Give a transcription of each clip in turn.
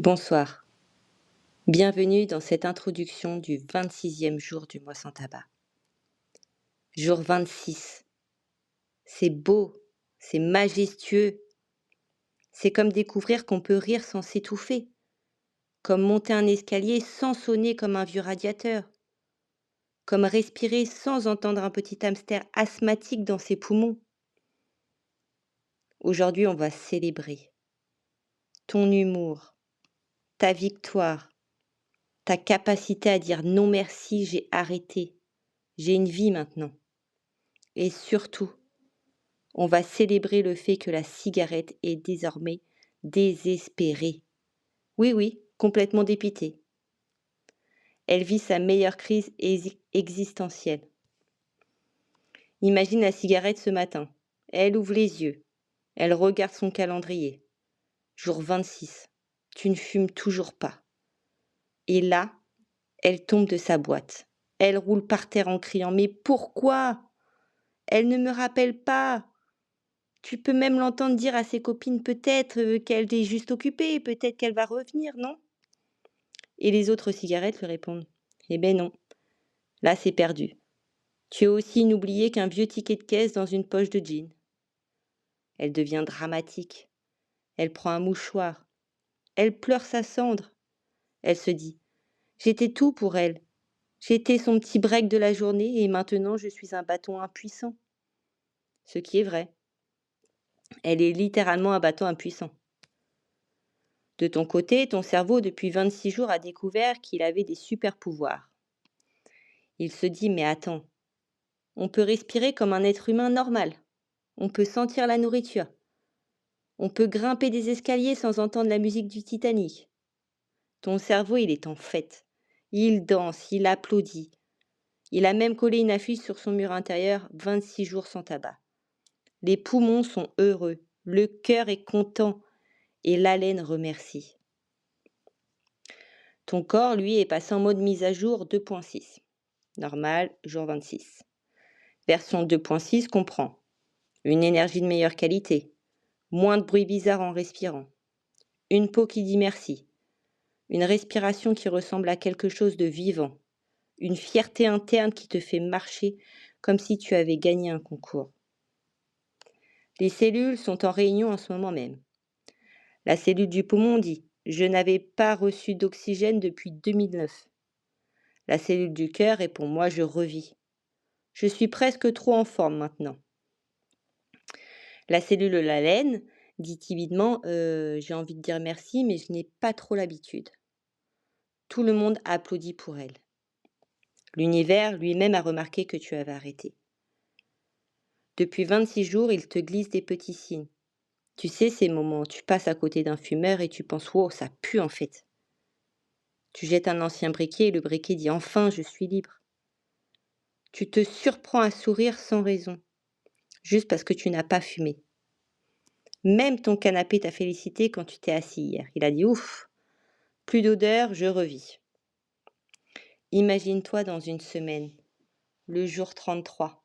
Bonsoir, bienvenue dans cette introduction du 26e jour du mois sans tabac. Jour 26, c'est beau, c'est majestueux, c'est comme découvrir qu'on peut rire sans s'étouffer, comme monter un escalier sans sonner comme un vieux radiateur, comme respirer sans entendre un petit hamster asthmatique dans ses poumons. Aujourd'hui, on va célébrer ton humour, ta victoire, ta capacité à dire non merci, j'ai arrêté, j'ai une vie maintenant. Et surtout, on va célébrer le fait que la cigarette est désormais désespérée. Oui, oui, complètement dépitée. Elle vit sa meilleure crise existentielle. Imagine la cigarette ce matin. Elle ouvre les yeux. Elle regarde son calendrier. Jour 26. Tu ne fumes toujours pas. Et là, elle tombe de sa boîte. Elle roule par terre en criant « Mais pourquoi ? Elle ne me rappelle pas !» Tu peux même l'entendre dire à ses copines peut-être qu'elle est juste occupée, peut-être qu'elle va revenir, non? Et les autres cigarettes lui répondent eh ben non, là c'est perdu. Tu es aussi une oubliée qu'un vieux ticket de caisse dans une poche de jean. Elle devient dramatique. Elle prend un mouchoir. Elle pleure sa cendre. Elle se dit j'étais tout pour elle. J'étais son petit break de la journée et maintenant je suis un bâton impuissant. Ce qui est vrai. Elle est littéralement un bâton impuissant. De ton côté, ton cerveau, depuis 26 jours, a découvert qu'il avait des super pouvoirs. Il se dit, mais attends, on peut respirer comme un être humain normal. On peut sentir la nourriture. On peut grimper des escaliers sans entendre la musique du Titanic. Ton cerveau, il est en fête. Il danse, il applaudit. Il a même collé une affiche sur son mur intérieur, 26 jours sans tabac. Les poumons sont heureux, le cœur est content et l'haleine remercie. Ton corps, lui, est passé en mode mise à jour 2.6. Normal, jour 26. Version 2.6 comprend une énergie de meilleure qualité, moins de bruit bizarre en respirant, une peau qui dit merci, une respiration qui ressemble à quelque chose de vivant, une fierté interne qui te fait marcher comme si tu avais gagné un concours. Les cellules sont en réunion en ce moment même. La cellule du poumon dit « Je n'avais pas reçu d'oxygène depuis 2009 ». La cellule du cœur répond « Moi, je revis. Je suis presque trop en forme maintenant ». La cellule de la laine dit timidement j'ai envie de dire merci, mais je n'ai pas trop l'habitude. Tout le monde applaudit pour elle. L'univers lui-même a remarqué que tu avais arrêté. Depuis 26 jours, il te glisse des petits signes. Tu sais, ces moments où tu passes à côté d'un fumeur et tu penses wow, ça pue en fait. Tu jettes un ancien briquet et le briquet dit enfin, je suis libre. Tu te surprends à sourire sans raison, juste parce que tu n'as pas fumé. Même ton canapé t'a félicité quand tu t'es assis hier. Il a dit ouf, plus d'odeur, je revis. Imagine-toi dans une semaine, le jour 33.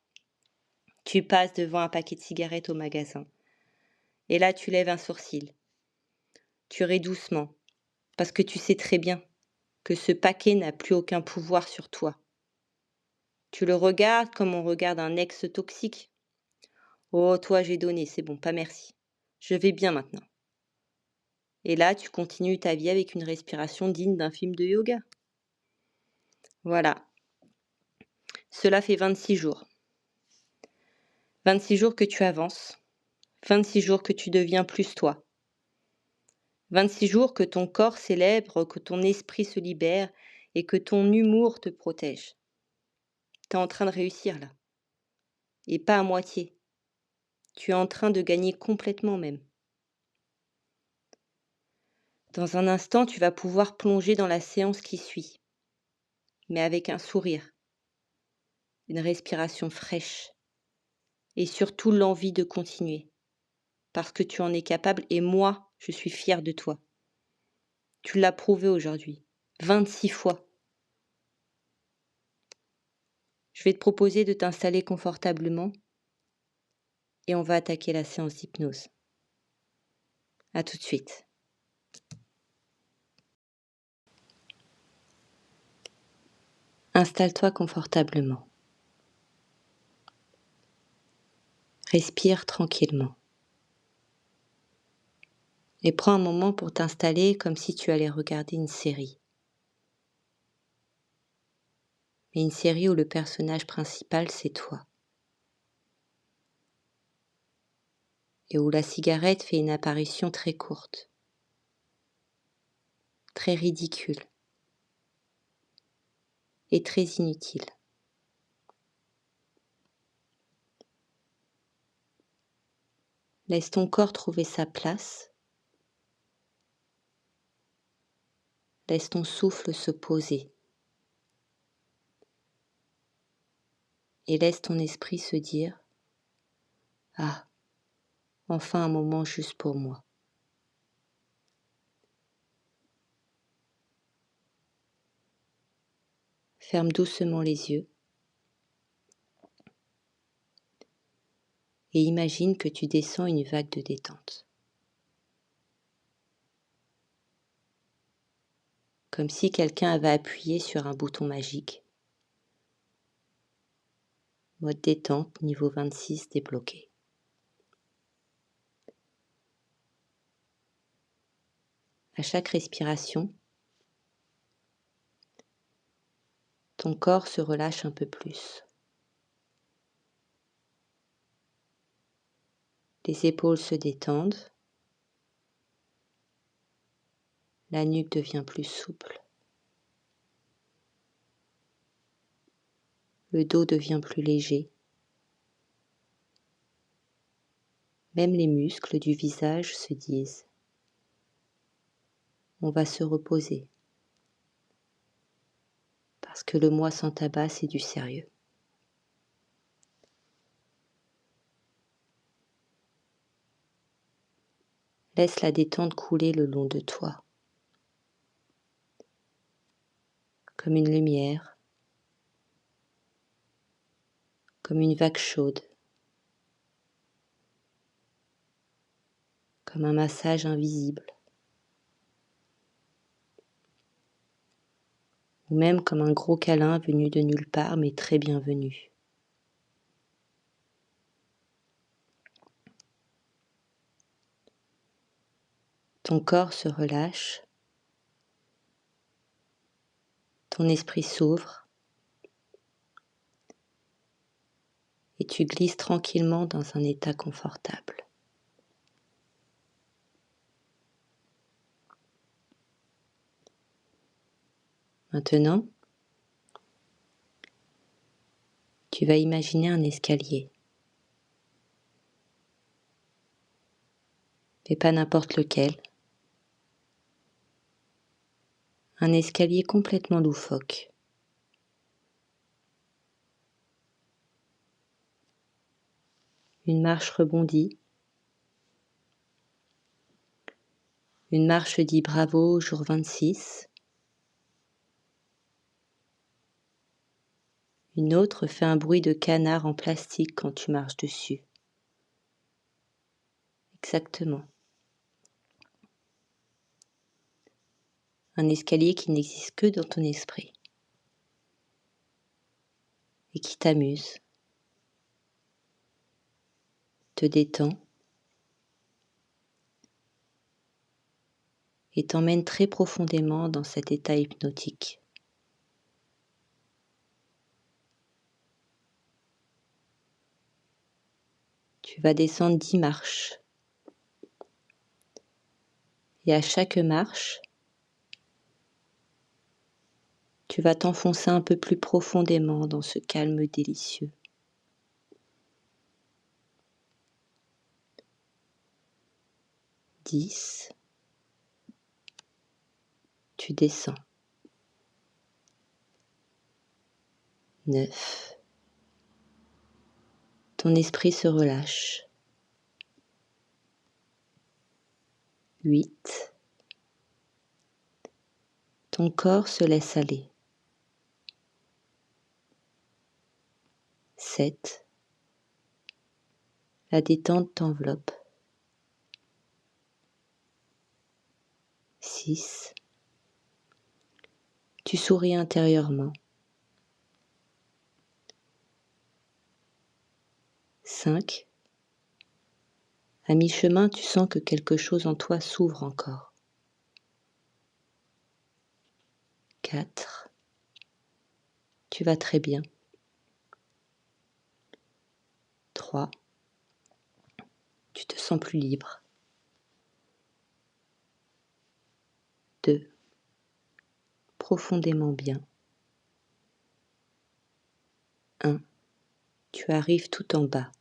Tu passes devant un paquet de cigarettes au magasin. Et là, tu lèves un sourcil. Tu ris doucement, parce que tu sais très bien que ce paquet n'a plus aucun pouvoir sur toi. Tu le regardes comme on regarde un ex toxique. Oh, toi, j'ai donné, c'est bon, pas merci. Je vais bien maintenant. Et là, tu continues ta vie avec une respiration digne d'un film de yoga. Voilà. Cela fait 26 jours. 26 jours que tu avances. 26 jours que tu deviens plus toi. 26 jours que ton corps célèbre, que ton esprit se libère et que ton humour te protège. Tu es en train de réussir là. Et pas à moitié. Tu es en train de gagner complètement même. Dans un instant, tu vas pouvoir plonger dans la séance qui suit, mais avec un sourire, une respiration fraîche et surtout l'envie de continuer, parce que tu en es capable et moi, je suis fière de toi. Tu l'as prouvé aujourd'hui, 26 fois. Je vais te proposer de t'installer confortablement et on va attaquer la séance d'hypnose. À tout de suite. Installe-toi confortablement. Respire tranquillement. Et prends un moment pour t'installer comme si tu allais regarder une série. Mais une série où le personnage principal, c'est toi. Et où la cigarette fait une apparition très courte, très ridicule et très inutile. Laisse ton corps trouver sa place. Laisse ton souffle se poser. Et laisse ton esprit se dire « Ah, enfin un moment juste pour moi ». Ferme doucement les yeux et imagine que tu descends une vague de détente. Comme si quelqu'un avait appuyé sur un bouton magique. Mode détente, niveau 26 débloqué. À chaque respiration, ton corps se relâche un peu plus. Les épaules se détendent. La nuque devient plus souple. Le dos devient plus léger. Même les muscles du visage se disent « On va se reposer ». Parce que le moi sans tabac, c'est du sérieux. Laisse la détente couler le long de toi. Comme une lumière, comme une vague chaude, comme un massage invisible, ou même comme un gros câlin venu de nulle part mais très bienvenu. Ton corps se relâche, ton esprit s'ouvre et tu glisses tranquillement dans un état confortable. Maintenant, tu vas imaginer un escalier, mais pas n'importe lequel. Un escalier complètement loufoque. Une marche rebondie. Une marche dit bravo jour 26. Une autre fait un bruit de canard en plastique quand tu marches dessus. Exactement. Un escalier qui n'existe que dans ton esprit et qui t'amuse, te détend et t'emmène très profondément dans cet état hypnotique. Tu vas descendre 10 marches et à chaque marche, tu vas t'enfoncer un peu plus profondément dans ce calme délicieux. Dix, tu descends. 9, ton esprit se relâche. 8, ton corps se laisse aller. 7, la détente t'enveloppe. 6, tu souris intérieurement. 5. À mi-chemin, tu sens que quelque chose en toi s'ouvre encore. 4. Tu vas très bien. 3. Tu te sens plus libre. 2. Profondément bien. 1. Tu arrives tout en bas,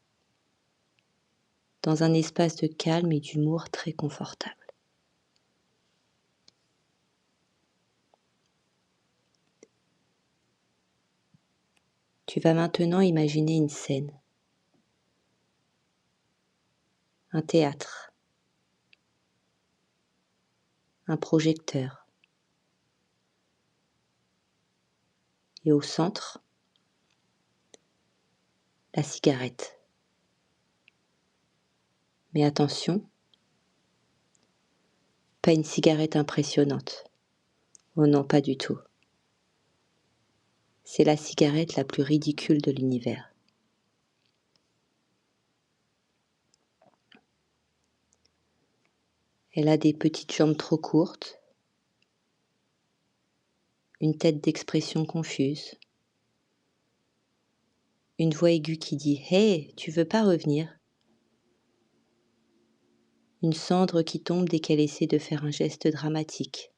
dans un espace de calme et d'humour très confortable. Tu vas maintenant imaginer une scène, un théâtre, un projecteur. Et au centre, la cigarette. Mais attention, pas une cigarette impressionnante. Oh non, pas du tout. C'est la cigarette la plus ridicule de l'univers. Elle a des petites jambes trop courtes, une tête d'expression confuse, une voix aiguë qui dit « Hey, tu veux pas revenir ?» Une cendre qui tombe dès qu'elle essaie de faire un geste dramatique.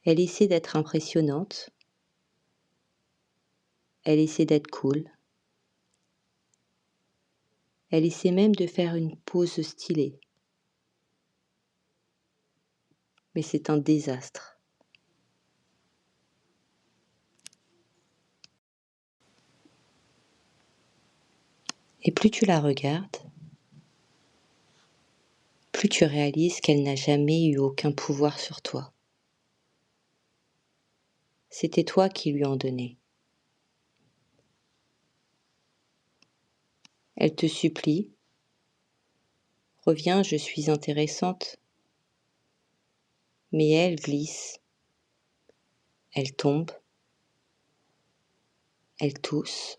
Elle essaie d'être impressionnante, elle essaie d'être cool, elle essaie même de faire une pose stylée. Mais c'est un désastre. Et plus tu la regardes, plus tu réalises qu'elle n'a jamais eu aucun pouvoir sur toi. C'était toi qui lui en donnais. Elle te supplie, reviens, je suis intéressante. Mais elle glisse, elle tombe, elle tousse,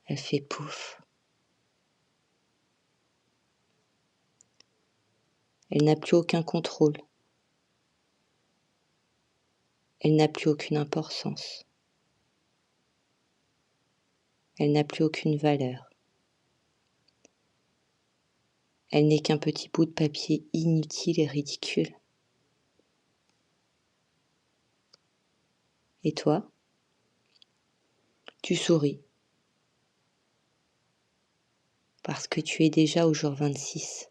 elle fait pouf. Elle n'a plus aucun contrôle. Elle n'a plus aucune importance. Elle n'a plus aucune valeur. Elle n'est qu'un petit bout de papier inutile et ridicule. Et toi, tu souris, parce que tu es déjà au jour 26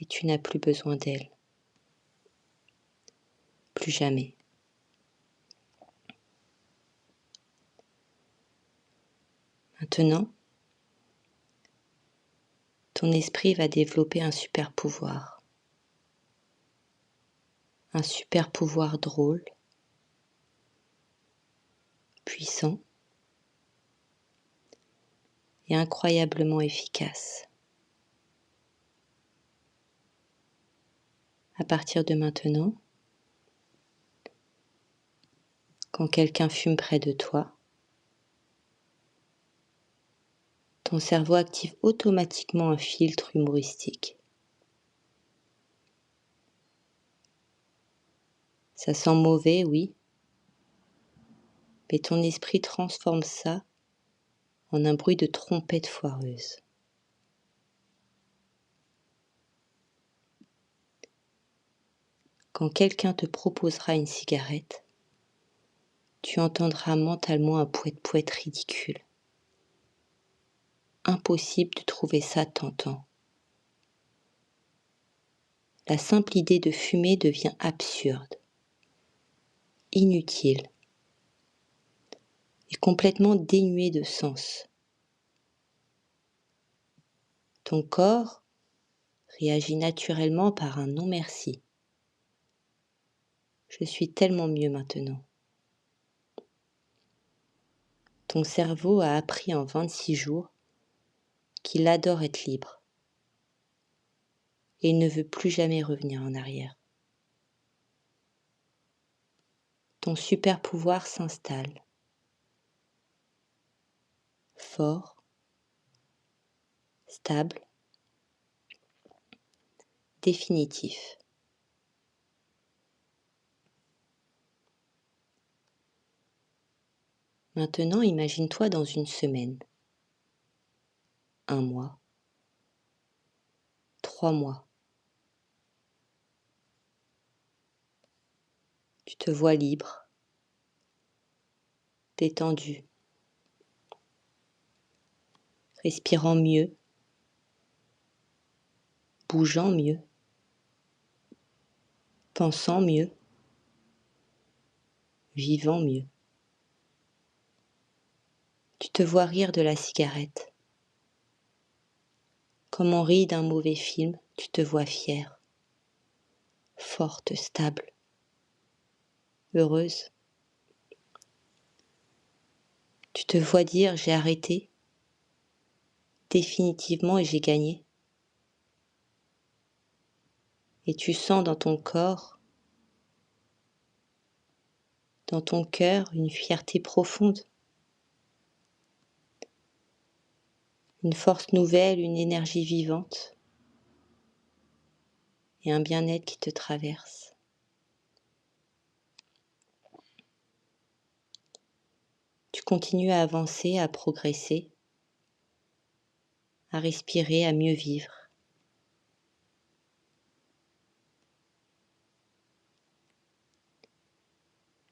et tu n'as plus besoin d'elle. Plus jamais. Maintenant, ton esprit va développer un super pouvoir. Un super pouvoir drôle, puissant et incroyablement efficace. À partir de maintenant, quand quelqu'un fume près de toi, ton cerveau active automatiquement un filtre humoristique. Ça sent mauvais, oui, mais ton esprit transforme ça en un bruit de trompette foireuse. Quand quelqu'un te proposera une cigarette, tu entendras mentalement un pouet-pouet ridicule. Impossible de trouver ça tentant. La simple idée de fumer devient absurde, inutile et complètement dénuée de sens. Ton corps réagit naturellement par un non merci. Je suis tellement mieux maintenant. Ton cerveau a appris en 26 jours qu'il adore être libre et il ne veut plus jamais revenir en arrière. Ton super pouvoir s'installe fort, stable, définitif. Maintenant, imagine-toi dans une semaine, 1 mois, 3 mois. Tu te vois libre, détendu, respirant mieux, bougeant mieux, pensant mieux, vivant mieux. Tu te vois rire de la cigarette. Comme on rit d'un mauvais film, tu te vois fière, forte, stable, heureuse. Tu te vois dire j'ai arrêté, définitivement et j'ai gagné. Et tu sens dans ton corps, dans ton cœur, une fierté profonde, une force nouvelle, une énergie vivante et un bien-être qui te traverse. Tu continues à avancer, à progresser, à respirer, à mieux vivre.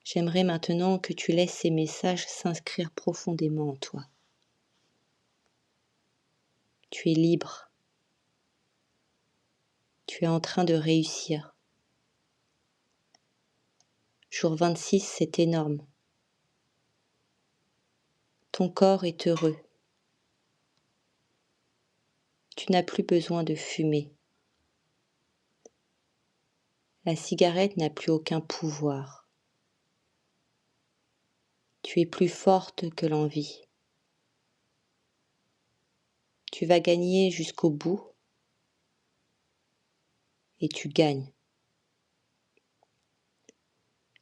J'aimerais maintenant que tu laisses ces messages s'inscrire profondément en toi. Tu es libre. Tu es en train de réussir. Jour 26, c'est énorme. Ton corps est heureux. Tu n'as plus besoin de fumer. La cigarette n'a plus aucun pouvoir. Tu es plus forte que l'envie. Tu vas gagner jusqu'au bout et tu gagnes.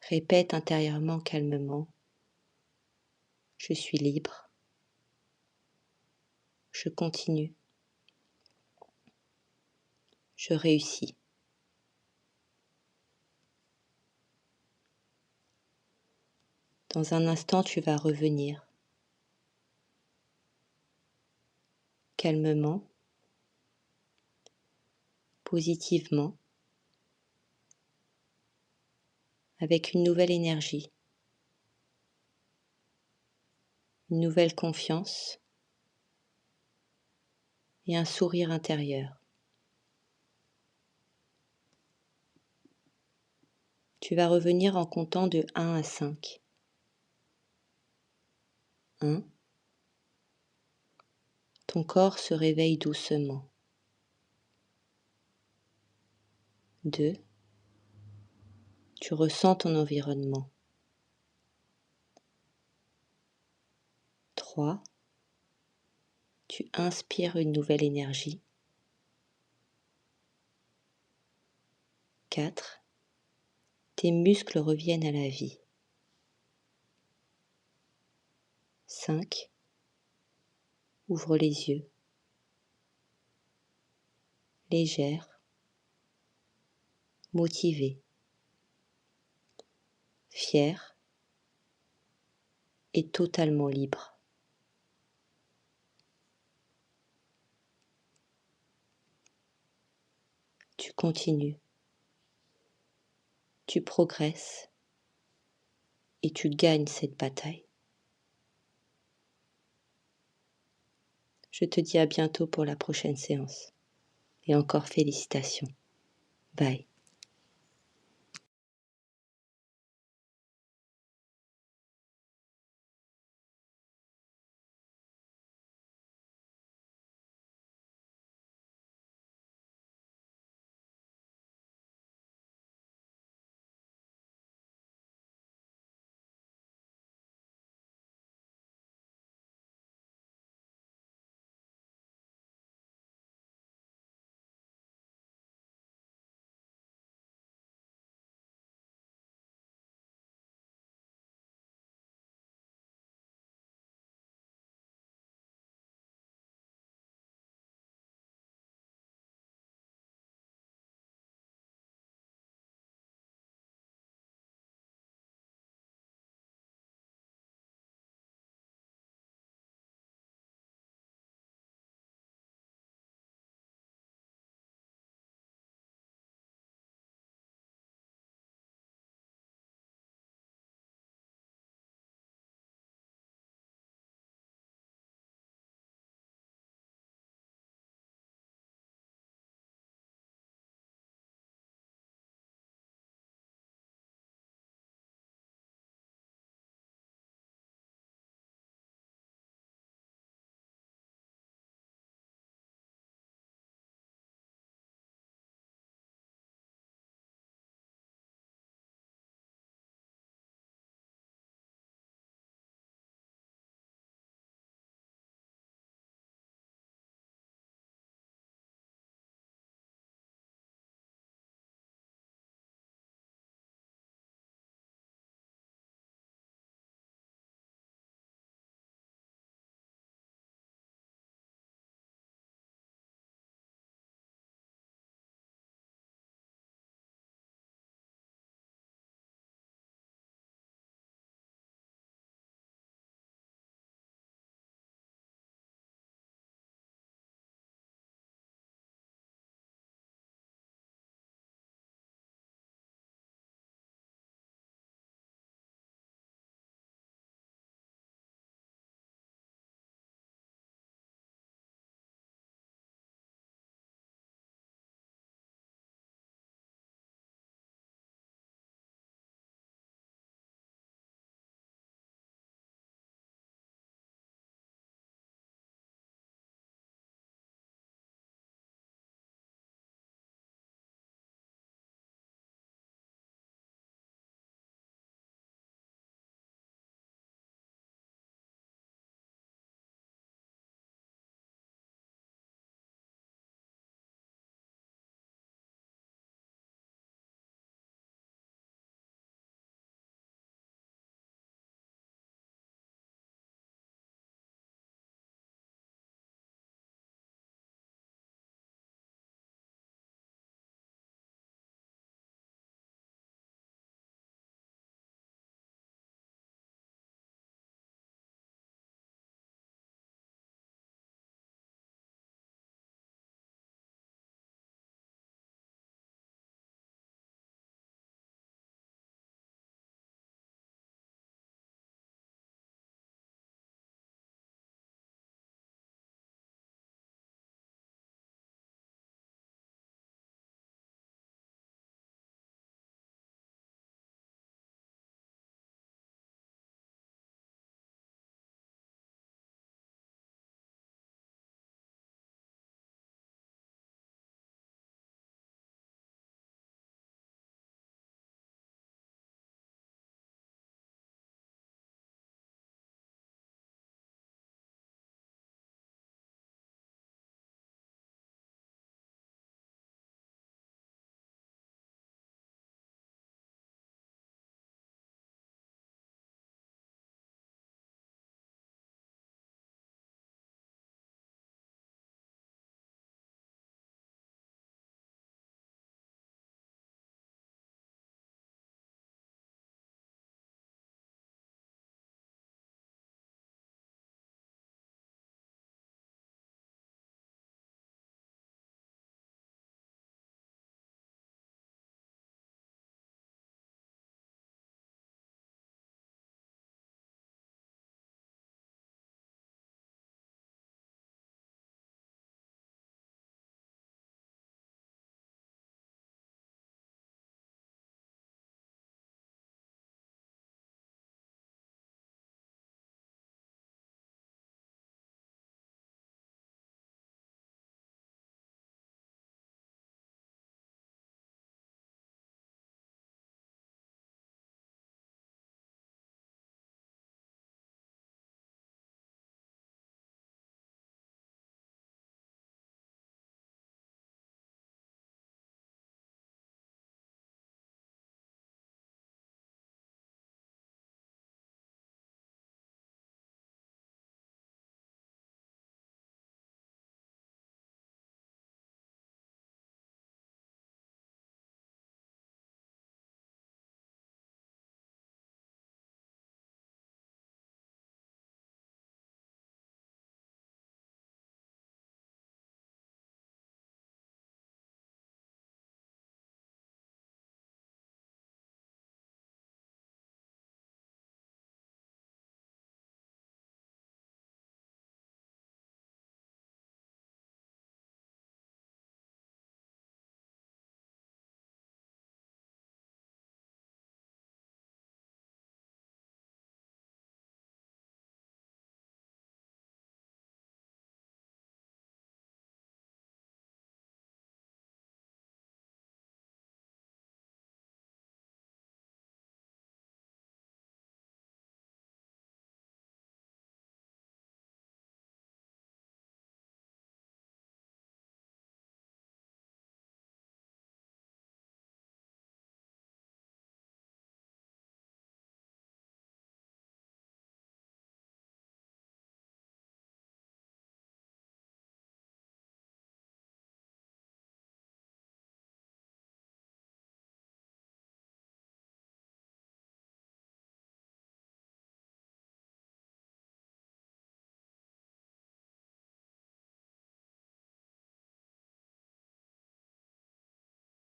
Répète intérieurement calmement. Je suis libre. Je continue. Je réussis. Dans un instant, tu vas revenir. Calmement, positivement, avec une nouvelle énergie, une nouvelle confiance et un sourire intérieur. Tu vas revenir en comptant de 1 à 5. 1. Ton corps se réveille doucement. 2. Tu ressens ton environnement. 3. Tu inspires une nouvelle énergie. 4. Tes muscles reviennent à la vie. 5. Ouvre les yeux. Légère, motivée, fière et totalement libre. Tu continues, tu progresses et tu gagnes cette bataille. Je te dis à bientôt pour la prochaine séance. Et encore félicitations. Bye.